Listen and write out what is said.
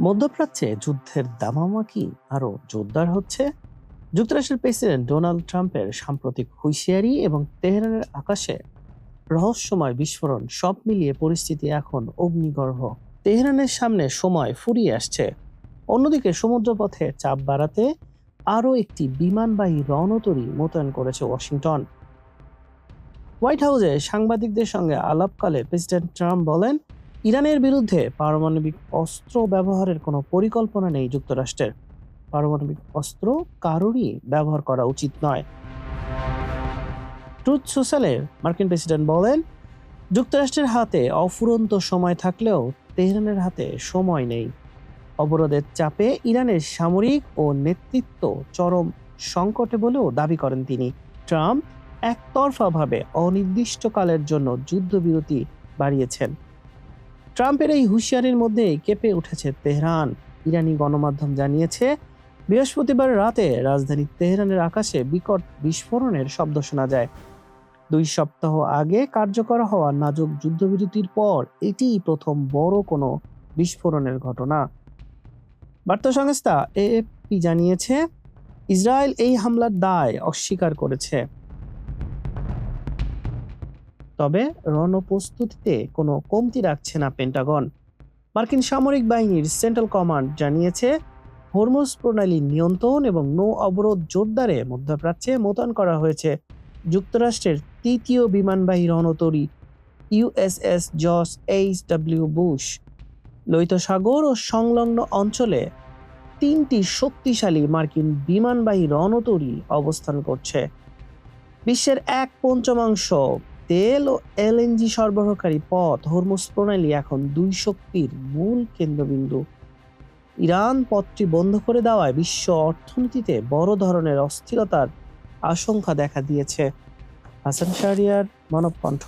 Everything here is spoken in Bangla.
মধ্যপ্রাচ্যে যুদ্ধের দামামা কি আরো জোরদার হচ্ছে? যুক্তরাষ্ট্রের প্রেসিডেন্ট ডোনাল্ড ট্রাম্পের সাম্প্রতিক হুঁশিয়ারি এবং তেহরানের আকাশে রহস্যময় বিস্ফোরণ সব মিলিয়ে পরিস্থিতি এখন অগ্নিগর্ভ। তেহরানের সামনে সময় ফুরিয়ে আসছে। অন্যদিকে সমুদ্রপথে চাপ বাড়াতে আরও একটি বিমানবাহী রণতরী মোতায়েন করেছে ওয়াশিংটন। হোয়াইট হাউসে সাংবাদিকদের সঙ্গে আলাপকালে প্রেসিডেন্ট ট্রাম্প বলেন, ইরানের বিরুদ্ধে পারমাণবিক অস্ত্র ব্যবহারের কোনো পরিকল্পনা নেই যুক্তরাষ্ট্রের। পারমাণবিক অস্ত্র কারোরই ব্যবহার করা উচিত নয়। ট্রুথ সোশ্যালে মার্কিন প্রেসিডেন্ট বলেন, যুক্তরাষ্ট্রের হাতে অফুরন্ত সময় থাকলেও তেহরানের হাতে সময় নেই। অবরোধের চাপে ইরানের সামরিক ও নেতৃত্ব চরম সংকটে বলেও দাবি করেন তিনি। ট্রাম্প একতরফাভাবে অনির্দিষ্টকালের জন্য যুদ্ধবিরতি বাড়িয়েছেন। ট্রাম্পের এই হুঁশিয়ারির মধ্যেই কেঁপে উঠেছে তেহরান। ইরানি গণমাধ্যম জানিয়েছে, বৃহস্পতিবার রাতে রাজধানী তেহরানের আকাশে বিকট বিস্ফোরণের শব্দ শোনা যায়। 2 সপ্তাহ আগে কার্যকর হওয়া নাজুক যুদ্ধবিরতির পর এটিই প্রথম বড় কোনো বিস্ফোরণের ঘটনা। বার্তা সংস্থা এএফপি জানিয়েছে, ইসরায়েল এই হামলার দায় অস্বীকার করেছে। তবে রণপ্রস্তুতিতে কোনো কমতি রাখছে না পেন্টাগন। মার্কিন সামরিক বাহিনীর সেন্ট্রাল কমান্ড জানিয়েছে, হরমুজ প্রণালী নিয়ন্ত্রণ এবং নৌ অবরোধ জোরদারে মধ্যপ্রাচ্যে মোতায়েন করা হয়েছে যুক্তরাষ্ট্রের 3য় বিমানবাহী রণতরী ইউএসএস জর্জ এইচ.ডব্লিউ. বুশ। লোহিত সাগর ও সংলগ্ন অঞ্চলে 3টি শক্তিশালী মার্কিন বিমানবাহী রণতরী অবস্থান করছে। বিশ্বের 1/5 তেল ও এলএনজি সরবরাহকারী পথ হরমুজ প্রণালী এখন 2 শক্তির মূল কেন্দ্রবিন্দু। ইরান পথটি বন্ধ করে দেওয়ায় বিশ্ব অর্থনীতিতে বড় ধরনের অস্থিরতার আশঙ্কা দেখা দিয়েছে। হাসান শাহরিয়ার, মানবকণ্ঠ।